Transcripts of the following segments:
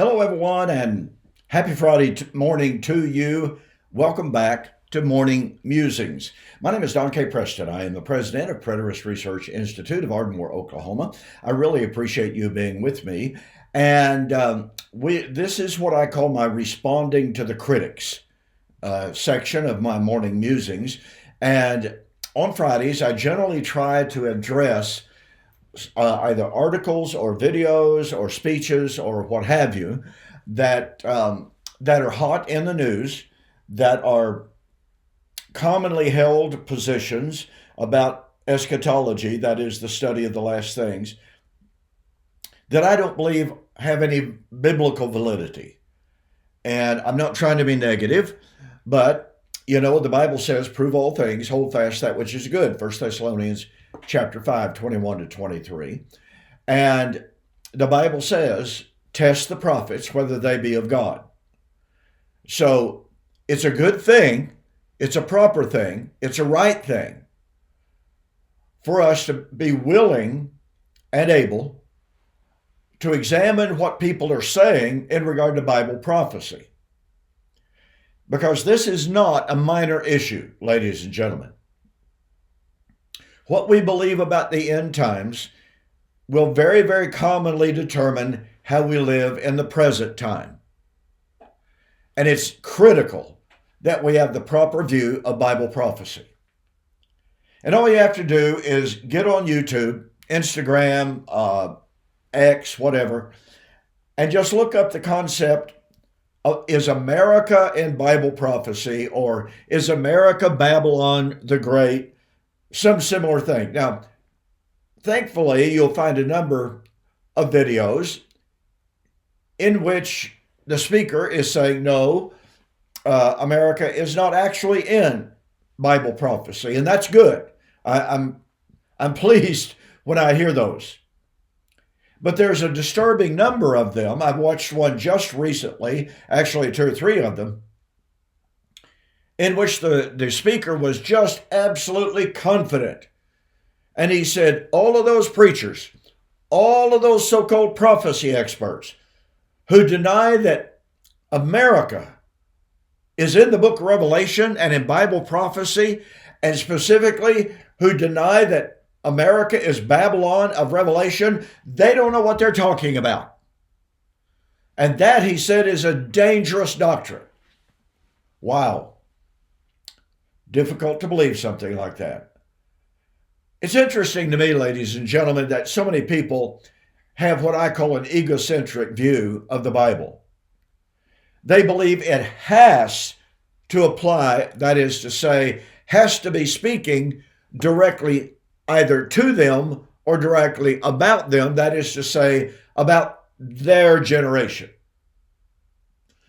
Hello, everyone, and happy Friday morning to you. Welcome back to Morning Musings. My name is Don K. Preston. I am the president of Preterist Research Institute of Ardmore, Oklahoma. I really appreciate you being with me. And this is what I call my responding to the critics section of my morning musings. And on Fridays, I generally try to address either articles or videos or speeches or what have you that are hot in the news, that are commonly held positions about eschatology, that is the study of the last things, that I don't believe have any biblical validity. And I'm not trying to be negative, but the Bible says, prove all things, hold fast that which is good. 1 Thessalonians chapter 5, 21 to 23. And the Bible says, test the prophets, whether they be of God. So it's a good thing, it's a proper thing, it's a right thing for us to be willing and able to examine what people are saying in regard to Bible prophecy. Because this is not a minor issue, ladies and gentlemen. What we believe about the end times will very, very commonly determine how we live in the present time. And it's critical that we have the proper view of Bible prophecy. And all you have to do is get on YouTube, Instagram, X, whatever, and just look up the concept of, is America in Bible prophecy, or is America Babylon the Great? Some similar thing. Now, thankfully, you'll find a number of videos in which the speaker is saying, no, America is not actually in Bible prophecy, and that's good. I'm pleased when I hear those. But there's a disturbing number of them. I've watched one just recently, actually 2 or 3 of them, in which the speaker was just absolutely confident. And he said, all of those preachers, all of those so-called prophecy experts who deny that America is in the book of Revelation and in Bible prophecy, and specifically who deny that America is Babylon of Revelation, they don't know what they're talking about. And that, he said, is a dangerous doctrine. Wow. Difficult to believe something like that. It's interesting to me, ladies and gentlemen, that so many people have what I call an egocentric view of the Bible. They believe it has to apply, that is to say, has to be speaking directly either to them or directly about them, that is to say, about their generation.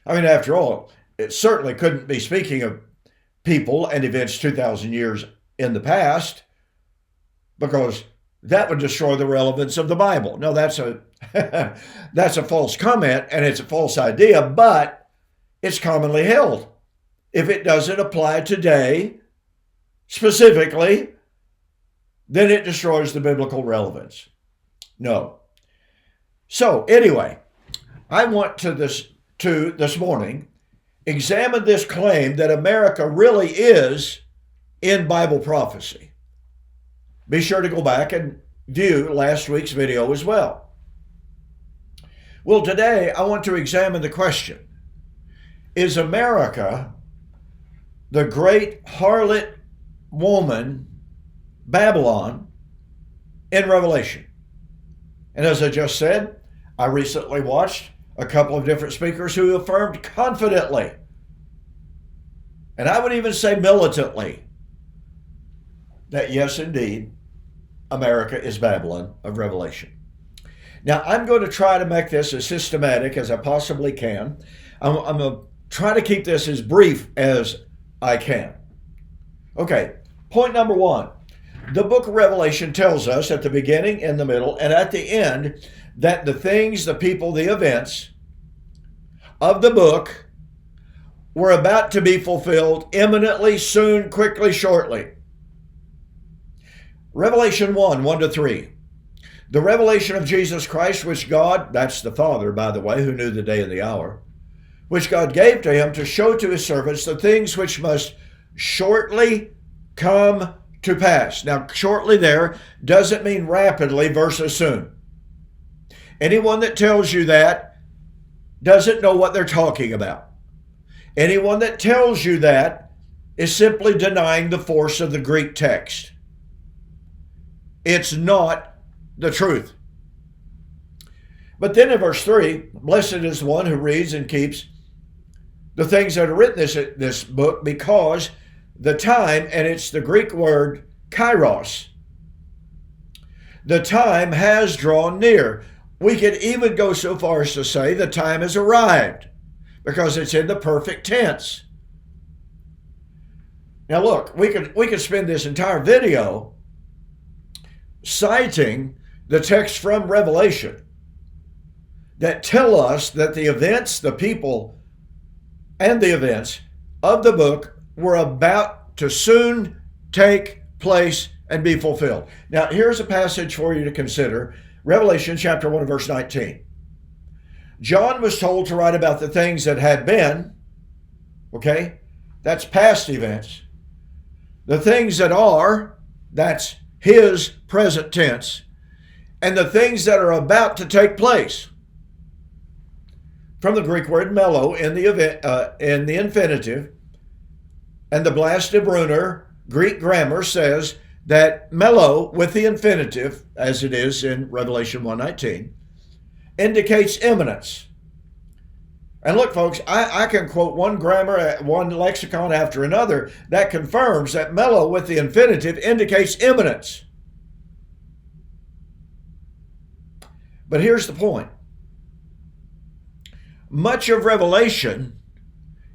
I mean, after all, it certainly couldn't be speaking of people and events 2,000 years in the past, because that would destroy the relevance of the Bible. No, that's a false comment, and it's a false idea, but it's commonly held. If it doesn't apply today, specifically, then it destroys the biblical relevance. No. So anyway, I want to this morning examine this claim that America really is in Bible prophecy. Be sure to go back and view last week's video as well. Well, today I want to examine the question, is America the great harlot woman, Babylon, in Revelation? And as I just said, I recently watched a couple of different speakers who affirmed confidently, and I would even say militantly, that yes, indeed, America is Babylon of Revelation. Now, I'm going to try to make this as systematic as I possibly can. I'm going to try to keep this as brief as I can. Okay, point number 1. The book of Revelation tells us at the beginning, in the middle, and at the end that the things, the people, the events of the book were about to be fulfilled imminently, soon, quickly, shortly. Revelation 1, 1 to 3. The revelation of Jesus Christ, which God, that's the Father, by the way, who knew the day and the hour, which God gave to him to show to his servants the things which must shortly come to pass. Now, shortly there doesn't mean rapidly versus soon. Anyone that tells you that doesn't know what they're talking about. Anyone that tells you that is simply denying the force of the Greek text. It's not the truth. But then in verse 3, blessed is the one who reads and keeps the things that are written in this book, because the time, and it's the Greek word kairos, the time has drawn near. We could even go so far as to say the time has arrived, because it's in the perfect tense. Now look, we could spend this entire video citing the text from Revelation that tell us that the events, the people, and the events of the book were about to soon take place and be fulfilled. Now, here's a passage for you to consider. Revelation chapter 1, verse 19. John was told to write about the things that had been, okay? That's past events. The things that are, that's his present tense. And the things that are about to take place. From the Greek word mello in the infinitive, and the Blasted-Brunner Greek grammar says that mello with the infinitive, as it is in Revelation 1:19, indicates imminence. And look, folks, I can quote one grammar, one lexicon after another that confirms that mello with the infinitive indicates imminence. But here's the point. Much of Revelation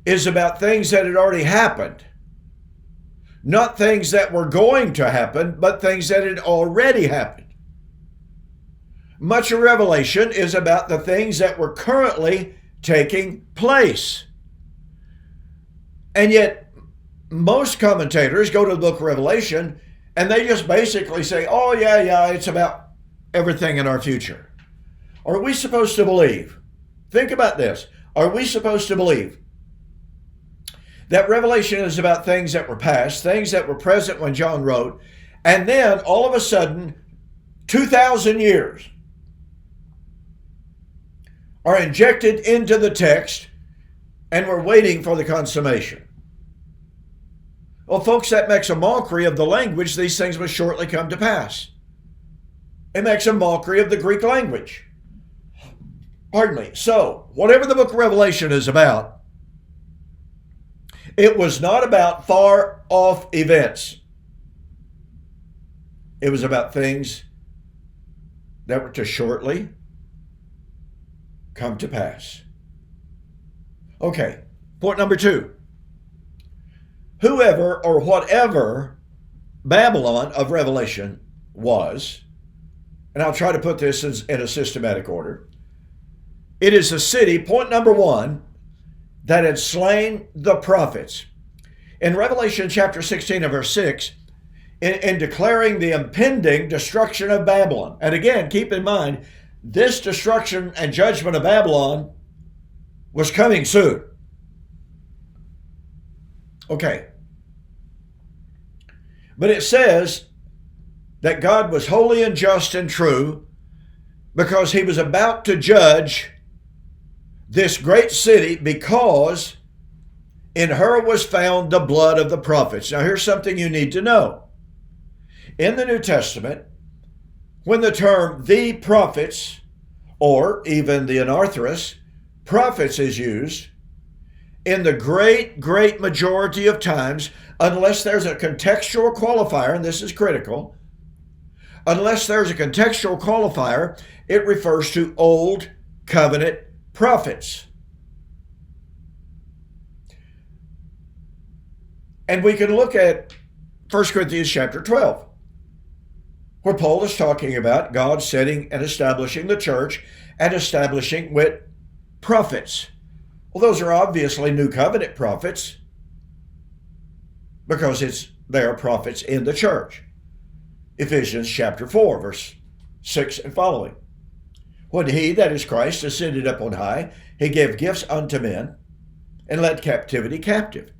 is about things that had already happened. Not things that were going to happen, but things that had already happened. Much of Revelation is about the things that were currently taking place. And yet, most commentators go to the book of Revelation and they just basically say, oh, yeah, it's about everything in our future. Are we supposed to believe? Think about this. Are we supposed to believe that Revelation is about things that were past, things that were present when John wrote, and then all of a sudden, 2,000 years are injected into the text and we're waiting for the consummation? Well, folks, that makes a mockery of the language. These things must shortly come to pass. It makes a mockery of the Greek language. Pardon me. So, whatever the book of Revelation is about, it was not about far off events. It was about things that were to shortly come to pass. Okay, point number 2. Whoever or whatever Babylon of Revelation was, and I'll try to put this in a systematic order, it is a city, point number 1, that had slain the prophets. In Revelation chapter 16 and verse 6, in declaring the impending destruction of Babylon, and again, keep in mind, this destruction and judgment of Babylon was coming soon. Okay. But it says that God was holy and just and true because he was about to judge this great city, because in her was found the blood of the prophets. Now here's something you need to know. In the New Testament, when the term the prophets, or even the anarthrous prophets is used, in the great majority of times, unless there's a contextual qualifier, and this is critical, unless there's a contextual qualifier, it refers to Old Covenant prophets. And we can look at 1 Corinthians chapter 12, where Paul is talking about God setting and establishing the church and establishing with prophets. Well, those are obviously New Covenant prophets because they are prophets in the church. Ephesians chapter 4, verse 6 and following. When he, that is Christ, ascended up on high, he gave gifts unto men and led captivity captive.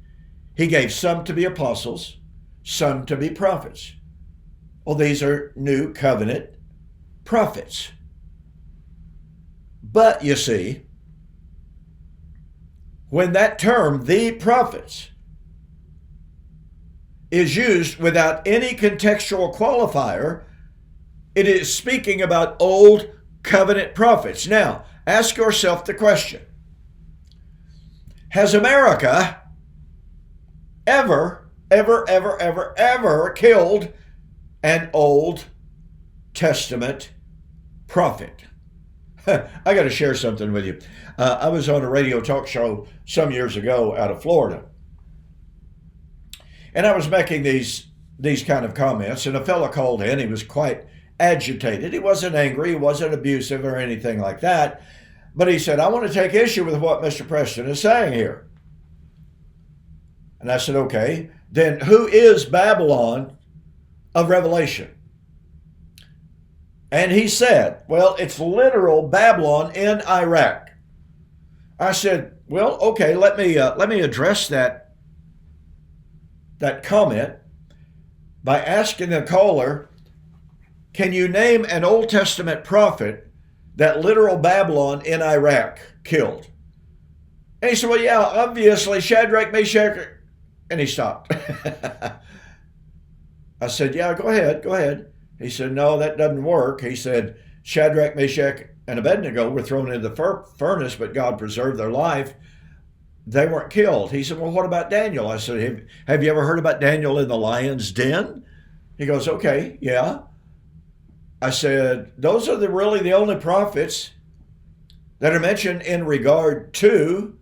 He gave some to be apostles, some to be prophets. Well, these are new covenant prophets. But you see, when that term, the prophets, is used without any contextual qualifier, it is speaking about old covenant prophets. Now, ask yourself the question: has America ever killed an Old Testament prophet? I got to share something with you. I was on a radio talk show some years ago out of Florida, and I was making these kind of comments, and a fellow called in. He was quite agitated. He wasn't angry, he wasn't abusive or anything like that, but he said, "I want to take issue with what Mr. Preston is saying here." And I said, "Okay, then who is Babylon of Revelation?" And he said, "Well, it's literal Babylon in Iraq." I said, "Well, okay, let me address that comment by asking the caller, can you name an Old Testament prophet that literal Babylon in Iraq killed?" And he said, "Well, yeah, obviously Shadrach, Meshach," and he stopped. I said, "Yeah, go ahead. He said, "No, that doesn't work." He said, "Shadrach, Meshach, and Abednego were thrown into the furnace, but God preserved their life. They weren't killed." He said, "Well, what about Daniel?" I said, have you ever heard about Daniel in the lion's den?" He goes, "Okay, yeah." I said, "Those are really the only prophets that are mentioned in regard to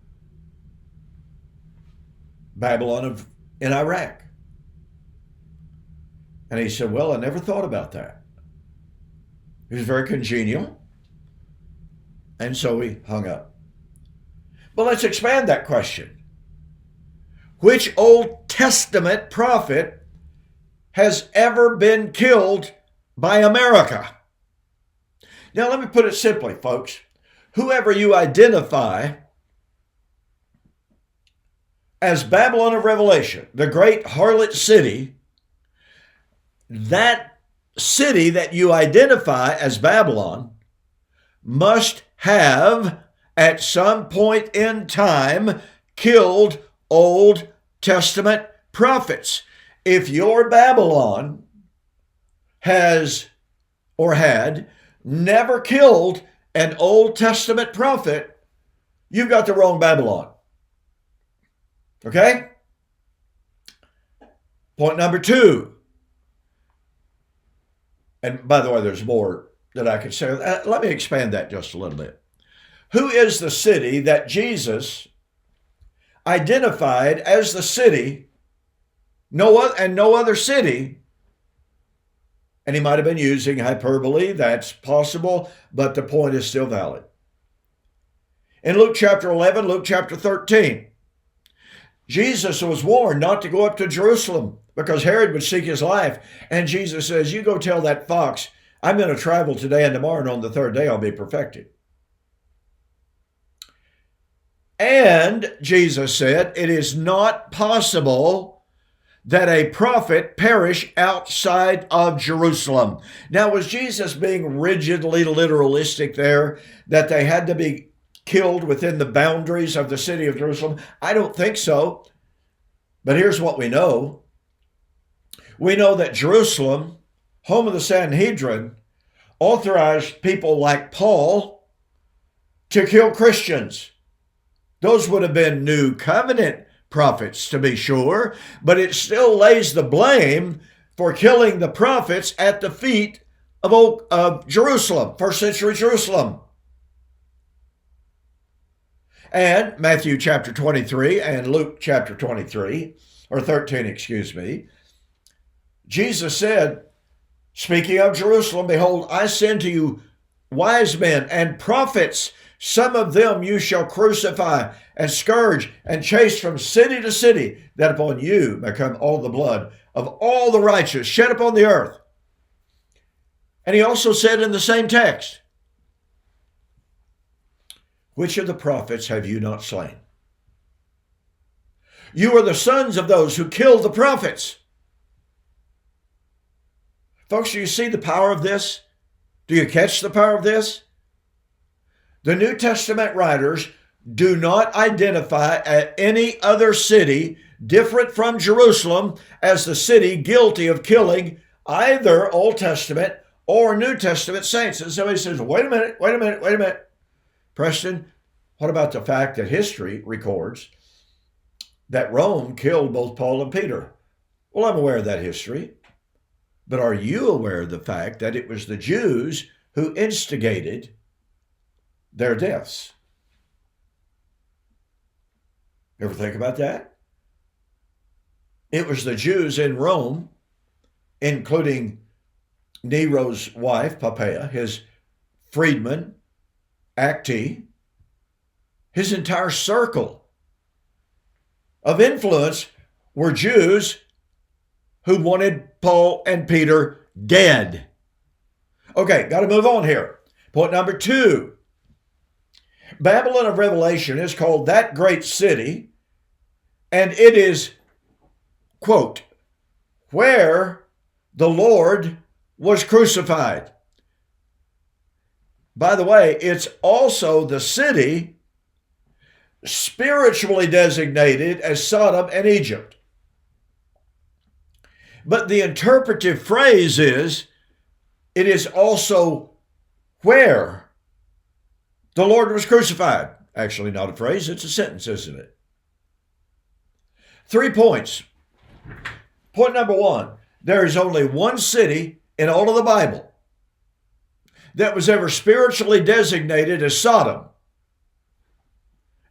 Babylon in Iraq." And he said, "Well, I never thought about that." He was very congenial. And so we hung up. But let's expand that question. Which Old Testament prophet has ever been killed by America? Now, let me put it simply, folks. Whoever you identify as Babylon of Revelation, the great harlot city, that city that you identify as Babylon must have, at some point in time, killed Old Testament prophets. If your Babylon has or had never killed an Old Testament prophet, you've got the wrong Babylon. Okay? Point number 2. And by the way, there's more that I could say. Let me expand that just a little bit. Who is the city that Jesus identified as the city, no other city? And he might have been using hyperbole, that's possible, but the point is still valid. In Luke chapter 11, Luke chapter 13, Jesus was warned not to go up to Jerusalem because Herod would seek his life. And Jesus says, "You go tell that fox, I'm going to travel today and tomorrow, and on the third day I'll be perfected." And Jesus said, "It is not possible that a prophet perish outside of Jerusalem." Now, was Jesus being rigidly literalistic there, that they had to be killed within the boundaries of the city of Jerusalem? I don't think so. But here's what we know. We know that Jerusalem, home of the Sanhedrin, authorized people like Paul to kill Christians. Those would have been new covenant prophets, to be sure, but it still lays the blame for killing the prophets at the feet of Jerusalem, first century Jerusalem. And Matthew chapter 23 and Luke chapter 23, or 13, excuse me, Jesus said, speaking of Jerusalem, "Behold, I send to you wise men and prophets. Some of them you shall crucify and scourge and chase from city to city, that upon you may come all the blood of all the righteous shed upon the earth." And he also said in the same text, which of the prophets have you not slain? You are the sons of those who killed the prophets. Folks, do you see the power of this? Do you catch the power of this? The New Testament writers do not identify any other city different from Jerusalem as the city guilty of killing either Old Testament or New Testament saints. And somebody says, wait a minute. Preston, what about the fact that history records that Rome killed both Paul and Peter? Well, I'm aware of that history. But are you aware of the fact that it was the Jews who instigated their deaths? Ever think about that? It was the Jews in Rome, including Nero's wife, Poppaea, his freedman, Acti, his entire circle of influence were Jews who wanted Paul and Peter dead. Okay, got to move on here. Point number 2. Babylon of Revelation is called that great city, and it is, quote, where the Lord was crucified. By the way, it's also the city spiritually designated as Sodom and Egypt. But the interpretive phrase is, it is also where the Lord was crucified. Actually, not a phrase, it's a sentence, isn't it? 3 points. Point number 1, there is only one city in all of the Bible that was ever spiritually designated as Sodom,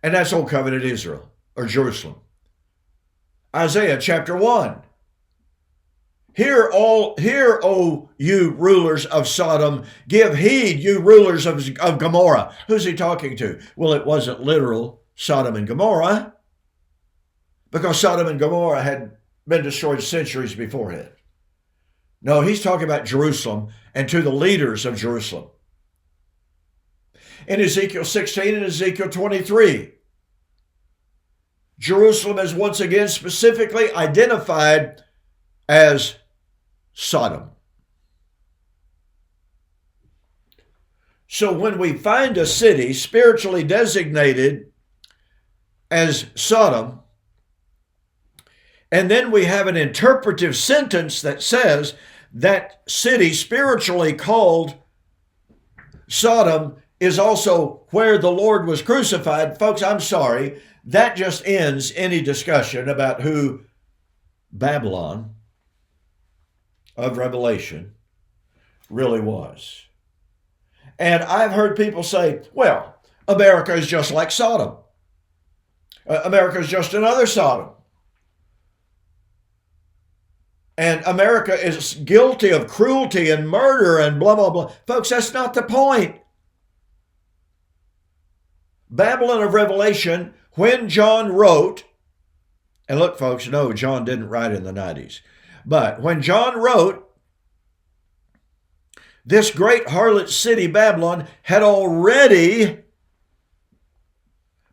and that's Old Covenant Israel, or Jerusalem. Isaiah chapter 1. Hear, O you rulers of Sodom. Give heed, you rulers of Gomorrah. Who's he talking to? Well, it wasn't literal Sodom and Gomorrah, because Sodom and Gomorrah had been destroyed centuries beforehand. No, he's talking about Jerusalem and to the leaders of Jerusalem. In Ezekiel 16 and Ezekiel 23, Jerusalem is once again specifically identified as Sodom. So when we find a city spiritually designated as Sodom, and then we have an interpretive sentence that says that city spiritually called Sodom is also where the Lord was crucified, folks, I'm sorry, that just ends any discussion about who Babylon of Revelation really was. And I've heard people say, well, America is just like Sodom. America is just another Sodom. And America is guilty of cruelty and murder and blah, blah, blah. Folks, that's not the point. Babylon of Revelation, when John wrote, and look, folks, no, John didn't write in the 90s. But when John wrote, this great harlot city, Babylon, had already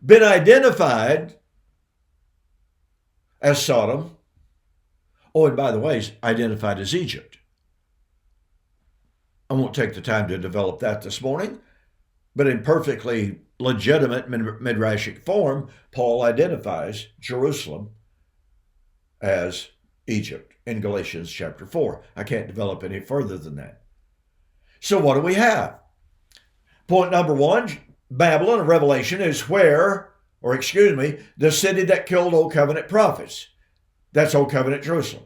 been identified as Sodom. Oh, and by the way, identified as Egypt. I won't take the time to develop that this morning, but in perfectly legitimate midrashic form, Paul identifies Jerusalem as Egypt in Galatians chapter 4. I can't develop any further than that. So what do we have? Point number 1, Babylon of Revelation is the city that killed Old Covenant prophets. That's Old Covenant Jerusalem.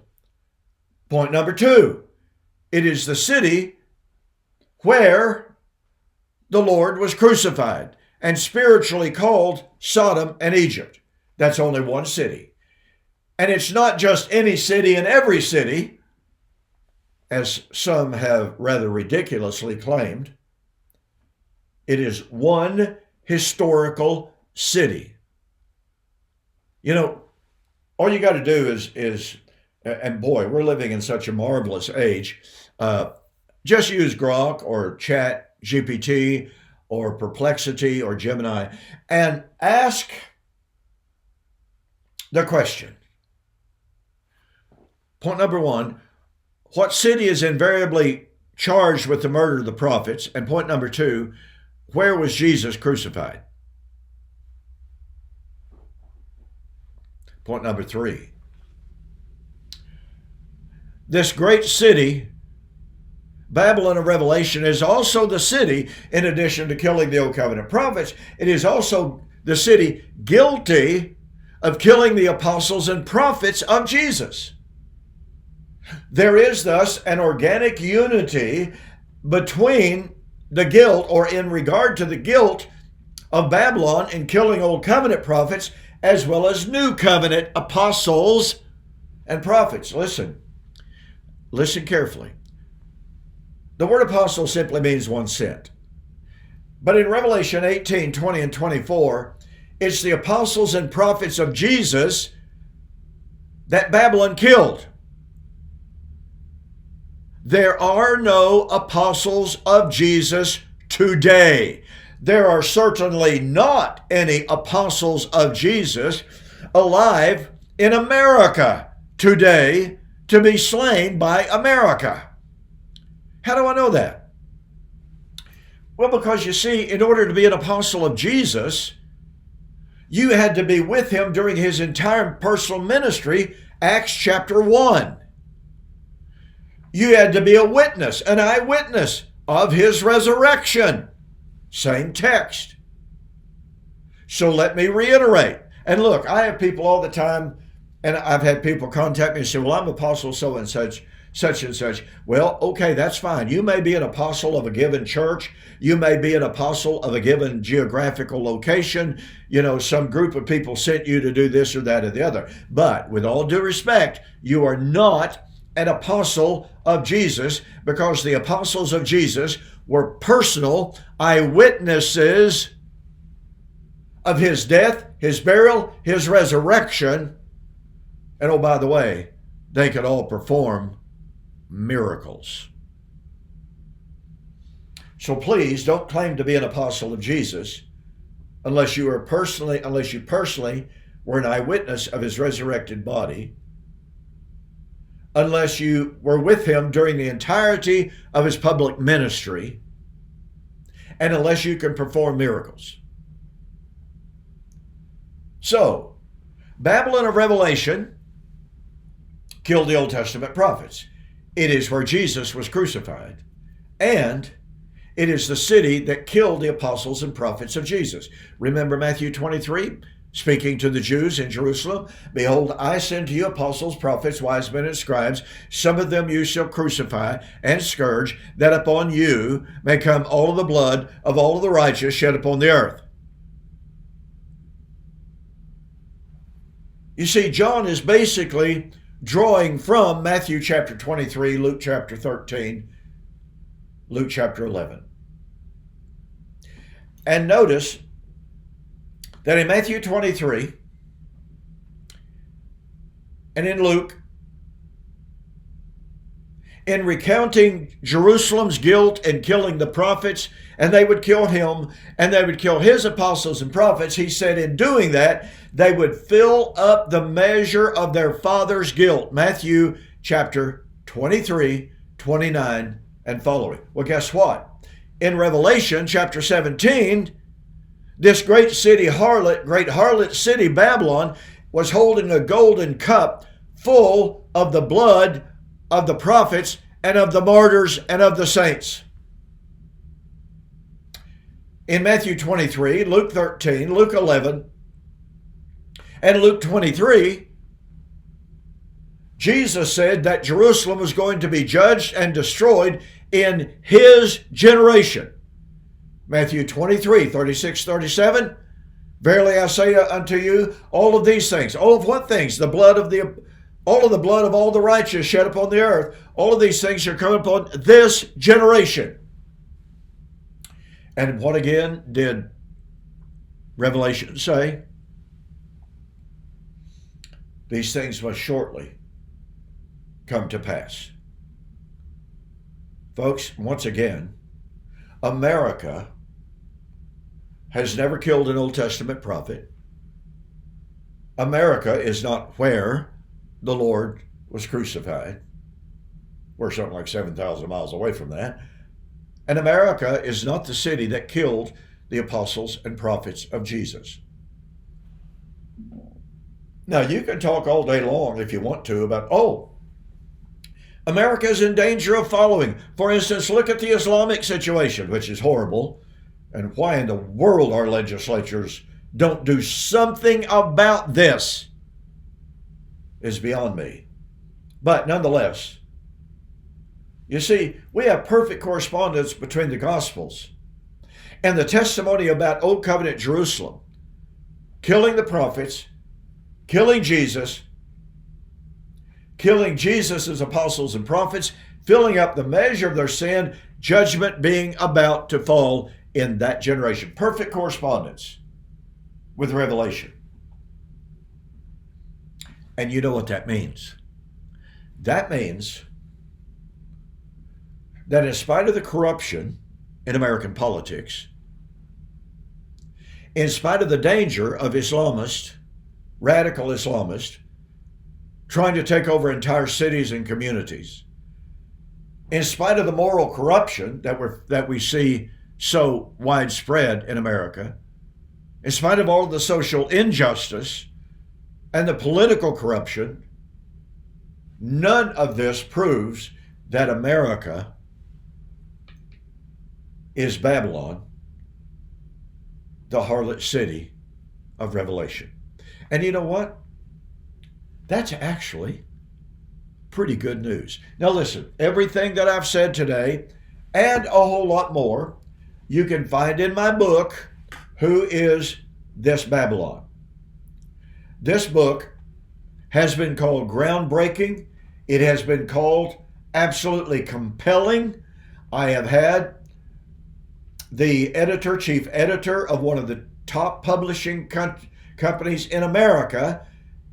Point number 2, it is the city where the Lord was crucified and spiritually called Sodom and Egypt. That's only one city. And it's not just any city in every city, as some have rather ridiculously claimed. It is one historical city. You know, all you got to do is, and boy, we're living in such a marvelous age. Just use Grok or Chat GPT or Perplexity or Gemini and ask the question. Point number one, what city is invariably charged with the murder of the prophets? And point number two, where was Jesus crucified? Point number three, this great city, Babylon of Revelation, is also the city, in addition to killing the Old Covenant prophets, it is also the city guilty of killing the apostles and prophets of Jesus. There is thus an organic unity between the guilt, or in regard to the guilt of Babylon in killing Old Covenant prophets, as well as New Covenant apostles and prophets. Listen carefully. The word apostle simply means one sent. But in Revelation 18, 20, and 24, it's the apostles and prophets of Jesus that Babylon killed. There are no apostles of Jesus today. There are certainly not any apostles of Jesus alive in America today to be slain by America. How do I know that? Well, because you see, in order to be an apostle of Jesus, you had to be with him during his entire personal ministry, Acts chapter 1. You had to be a witness, an eyewitness of his resurrection. Same text. So let me reiterate. And look, I have people all the time, and I've had people contact me and say, well, I'm apostle so and such, such and such. Well, okay, that's fine. You may be an apostle of a given church. You may be an apostle of a given geographical location. You know, some group of people sent you to do this or that or the other. But with all due respect, you are not an apostle of Jesus, because the apostles of Jesus were personal eyewitnesses of his death, his burial, his resurrection. And oh, by the way, they could all perform miracles. So please don't claim to be an apostle of Jesus unless you personally were an eyewitness of his resurrected body, unless you were with him during the entirety of his public ministry, and unless you can perform miracles. So, Babylon of Revelation killed the Old Testament prophets. It is where Jesus was crucified. And it is the city that killed the apostles and prophets of Jesus. Remember Matthew 23? Speaking to the Jews in Jerusalem, behold, I send to you apostles, prophets, wise men, and scribes. Some of them you shall crucify and scourge, that upon you may come all of the blood of all of the righteous shed upon the earth. You see, John is basically drawing from Matthew chapter 23, Luke chapter 13, Luke chapter 11. And notice that in Matthew 23 and in Luke, in recounting Jerusalem's guilt in killing the prophets, and they would kill him, and they would kill his apostles and prophets, he said in doing that, they would fill up the measure of their father's guilt. Matthew chapter 23, 29, and following. Well, guess what? In Revelation chapter 17, this great city harlot, great harlot city, Babylon, was holding a golden cup full of the blood of the prophets and of the martyrs and of the saints. In Matthew 23, Luke 13, Luke 11, and Luke 23, Jesus said that Jerusalem was going to be judged and destroyed in his generation. Matthew 23, 36, 37, verily I say unto you, all of these things. All of what things? All of the blood of all the righteous shed upon the earth. All of these things shall come upon this generation. And what again did Revelation say? These things must shortly come to pass. Folks, once again, America has never killed an Old Testament prophet. America is not where the Lord was crucified. We're something like 7,000 miles away from that. And America is not the city that killed the apostles and prophets of Jesus. Now, you can talk all day long if you want to about, America is in danger of following. For instance, look at the Islamic situation, which is horrible. And why in the world our legislatures don't do something about this is beyond me. But nonetheless, you see, we have perfect correspondence between the Gospels and the testimony about Old Covenant Jerusalem, killing the prophets, killing Jesus' apostles and prophets, filling up the measure of their sin, judgment being about to fall in that generation. Perfect correspondence with Revelation. And you know what that means? That means that in spite of the corruption in American politics, in spite of the danger of radical Islamists, trying to take over entire cities and communities, in spite of the moral corruption that we see so widespread in America, in spite of all of the social injustice and the political corruption, none of this proves that America is Babylon, the harlot city of Revelation. And you know what? That's actually pretty good news. Now listen, everything that I've said today and a whole lot more, you can find in my book, Who is This Babylon? This book has been called groundbreaking. It has been called absolutely compelling. I have had the chief editor of one of the top publishing companies in America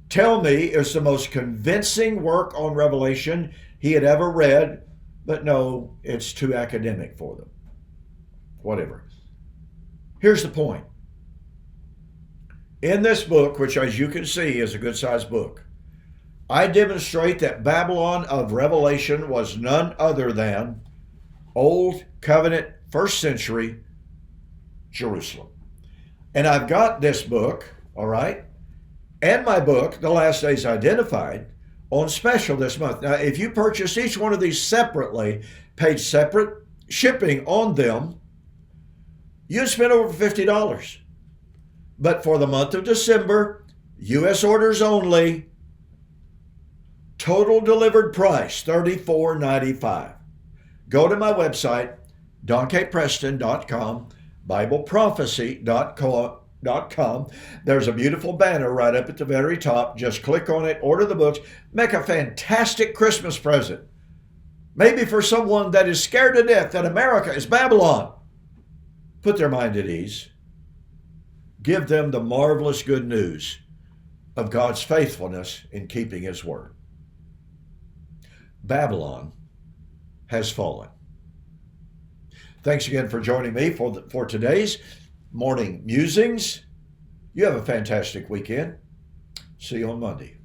tell me it's the most convincing work on Revelation he had ever read, but no, it's too academic for them. Whatever. Here's the point. In this book, which as you can see is a good-sized book, I demonstrate that Babylon of Revelation was none other than Old Covenant, first century Jerusalem. And I've got this book, all right, and my book, The Last Days Identified, on special this month. Now, if you purchase each one of these separately, paid separate shipping on them, you'd spend over $50. But for the month of December, U.S. orders only, total delivered price, $34.95. Go to my website, donkpreston.com, BibleProphecy.com. There's a beautiful banner right up at the very top. Just click on it, order the books, make a fantastic Christmas present. Maybe for someone that is scared to death that America is Babylon. Put their mind at ease. Give them the marvelous good news of God's faithfulness in keeping His word. Babylon has fallen. Thanks again for joining me for today's morning musings. You have a fantastic weekend. See you on Monday.